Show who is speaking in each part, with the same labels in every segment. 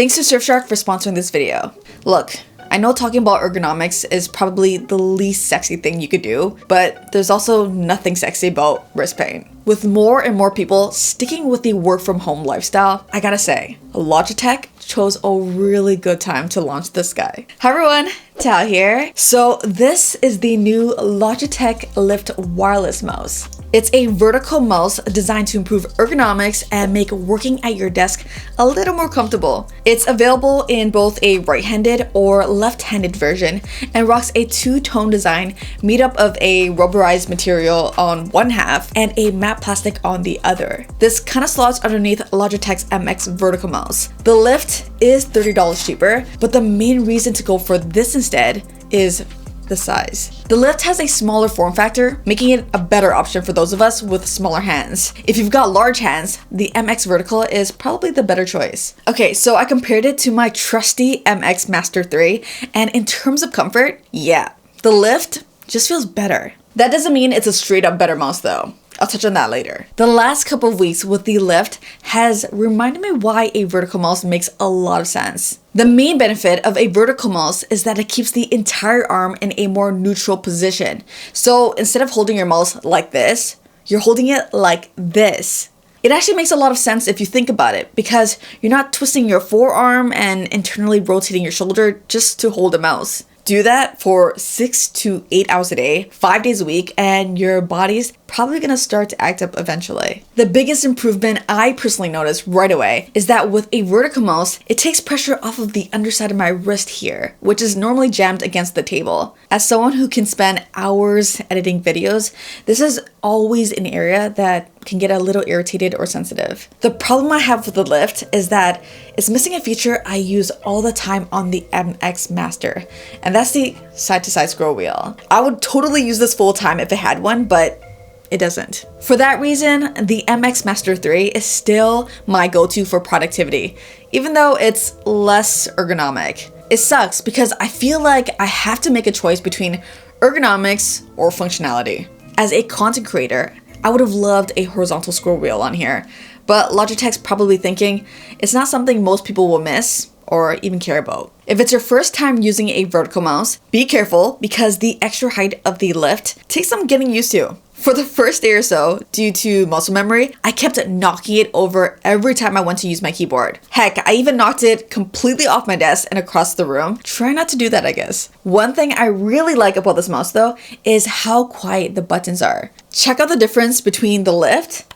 Speaker 1: Thanks to Surfshark for sponsoring this video. Look, I know talking about ergonomics is probably the least sexy thing you could do, but there's also nothing sexy about wrist pain. With more and more people sticking with the work from home lifestyle, I gotta say, Logitech chose a really good time to launch this guy. Hi everyone, Thao here. So this is the new Logitech Lift Wireless Mouse. It's a vertical mouse designed to improve ergonomics and make working at your desk a little more comfortable. It's available in both a right-handed or left-handed version and rocks a two-tone design made up of a rubberized material on one half and a matte plastic on the other. This kind of slots underneath Logitech's MX vertical mouse. The Lift is $30 cheaper, but the main reason to go for this instead is the size. The Lift has a smaller form factor, making it a better option for those of us with smaller hands. If you've got large hands, the MX Vertical is probably the better choice. Okay, so I compared it to my trusty MX Master 3, and in terms of comfort, yeah, the Lift just feels better. That doesn't mean it's a straight up better mouse though. I'll touch on that later. The last couple of weeks with the Lift has reminded me why a vertical mouse makes a lot of sense. The main benefit of a vertical mouse is that it keeps the entire arm in a more neutral position. So instead of holding your mouse like this, you're holding it like this. It actually makes a lot of sense if you think about it, because you're not twisting your forearm and internally rotating your shoulder just to hold a mouse. Do that for 6 to 8 hours a day, 5 days a week, and your body's probably gonna start to act up eventually. The biggest improvement I personally noticed right away is that with a vertical mouse, it takes pressure off of the underside of my wrist here, which is normally jammed against the table. As someone who can spend hours editing videos, this is always an area that can get a little irritated or sensitive. The problem I have with the Lift is that it's missing a feature I use all the time on the MX Master, and that's the side-to-side scroll wheel. I would totally use this full time if it had one, but it doesn't. For that reason, the MX Master 3 is still my go-to for productivity, even though it's less ergonomic. It sucks because I feel like I have to make a choice between ergonomics or functionality. As a content creator, I would have loved a horizontal scroll wheel on here, but Logitech's probably thinking it's not something most people will miss or even care about. If it's your first time using a vertical mouse, be careful because the extra height of the Lift takes some getting used to. For the first day or so, due to muscle memory, I kept knocking it over every time I went to use my keyboard. Heck, I even knocked it completely off my desk and across the room. Try not to do that, I guess. One thing I really like about this mouse though is how quiet the buttons are. Check out the difference between the Lift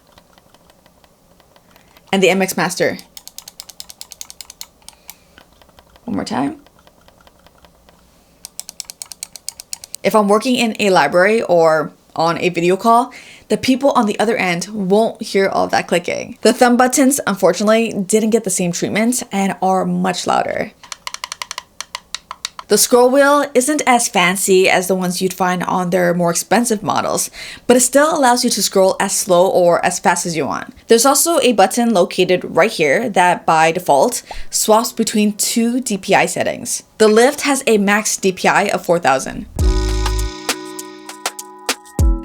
Speaker 1: and the MX Master. One more time. If I'm working in a library or on a video call, the people on the other end won't hear all of that clicking. The thumb buttons, unfortunately, didn't get the same treatment and are much louder. The scroll wheel isn't as fancy as the ones you'd find on their more expensive models, but it still allows you to scroll as slow or as fast as you want. There's also a button located right here that by default swaps between two DPI settings. The Lift has a max DPI of 4000.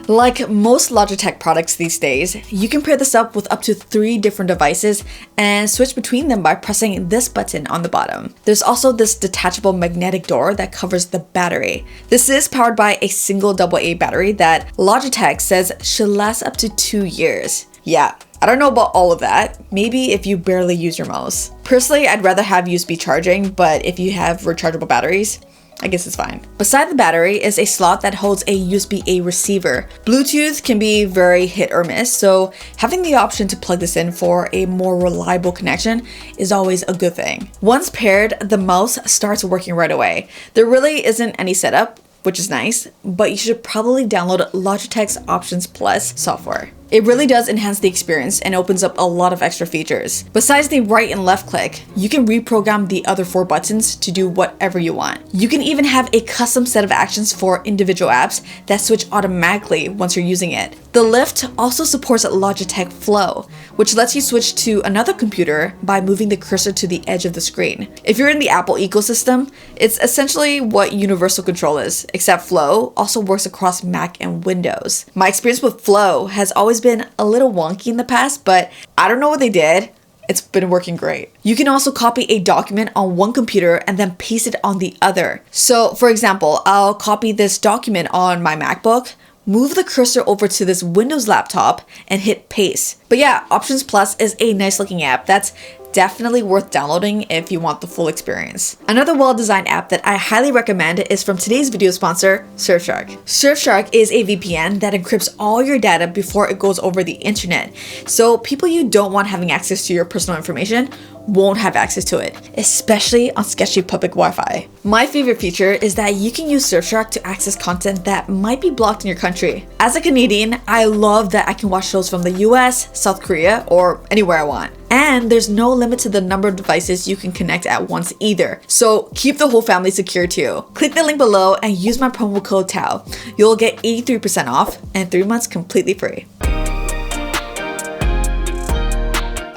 Speaker 1: Like most Logitech products these days, you can pair this up with up to 3 different devices and switch between them by pressing this button on the bottom. There's also this detachable magnetic door that covers the battery. This is powered by a single AA battery that Logitech says should last up to 2 years. Yeah, I don't know about all of that. Maybe if you barely use your mouse. Personally, I'd rather have USB charging, but if you have rechargeable batteries, I guess it's fine. Beside the battery is a slot that holds a USB-A receiver. Bluetooth can be very hit or miss, so having the option to plug this in for a more reliable connection is always a good thing. Once paired, the mouse starts working right away. There really isn't any setup, which is nice, but you should probably download Logitech's Options Plus software. It really does enhance the experience and opens up a lot of extra features. Besides the right and left click, you can reprogram the other 4 buttons to do whatever you want. You can even have a custom set of actions for individual apps that switch automatically once you're using it. The Lift also supports Logitech Flow, which lets you switch to another computer by moving the cursor to the edge of the screen. If you're in the Apple ecosystem, it's essentially what Universal Control is, except Flow also works across Mac and Windows. My experience with Flow has always been a little wonky in the past, but I don't know what they did. it's been working great. You can also copy a document on one computer and then paste it on the other. So for example, I'll copy this document on my MacBook, move the cursor over to this Windows laptop and hit paste. But yeah, Options Plus is a nice looking app that's definitely worth downloading if you want the full experience. Another well-designed app that I highly recommend is from today's video sponsor, Surfshark. Surfshark is a VPN that encrypts all your data before it goes over the internet. So people you don't want having access to your personal information won't have access to it, especially on sketchy public Wi-Fi. My favorite feature is that you can use Surfshark to access content that might be blocked in your country. As a Canadian, I love that I can watch shows from the US, South Korea, or anywhere I want. And there's no limit to the number of devices you can connect at once either. So keep the whole family secure too. Click the link below and use my promo code Thao. You'll get 83% off and 3 months completely free.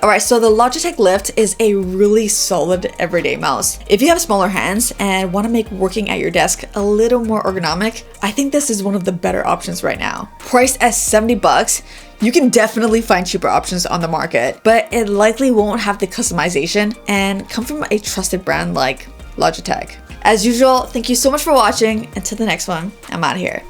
Speaker 1: Alright, so the Logitech Lift is a really solid everyday mouse. If you have smaller hands and want to make working at your desk a little more ergonomic, I think this is one of the better options right now. Priced at 70 bucks, you can definitely find cheaper options on the market, but it likely won't have the customization and come from a trusted brand like Logitech. As usual, thank you so much for watching. Until the next one, I'm out of here.